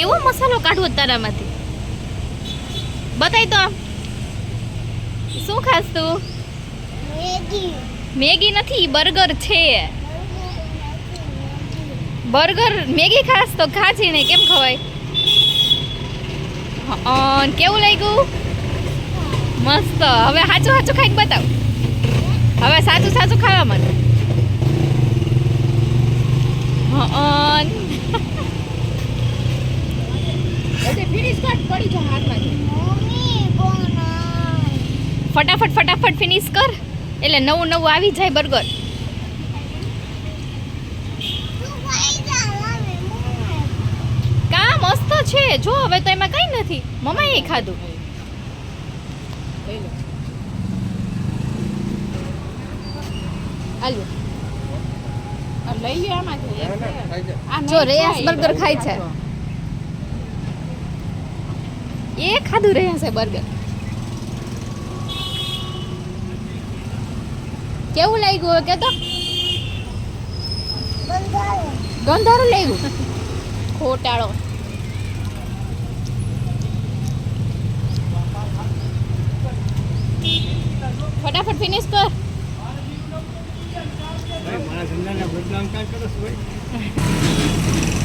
કેવો મસાલો કાઢવો તારામાંથી બતાય તો શું ખાસ તું મેગી નથી બર્ગર છે બર્ગર મેગી ખાસ તો ખાજી ને કેમ ખવાય કેવું લાગ્યું મસ્ત હવે સાચું સાચું ખાઈને બતાવ હવે સાચું સાચું ખાવા મને ફટાફટ ફટાફટ ફિનિશ કર એટલે નવું નવું આવી જાય બર્ગર કા મસ્ત છે જો હવે તો એમાં કઈ નથી મમ્માએ ખાધું જો રેયાસ બર્ગર ખાય છે એ ખાધું રહ્યા છે બર્ગર કેવું લાગ્યું કે તો ગંધારું લાગ્યું ખોટાળો ફટાફટ ફિનિશ કર મારા ધંધાના બદનામ કાંઈ કરો છો ભાઈ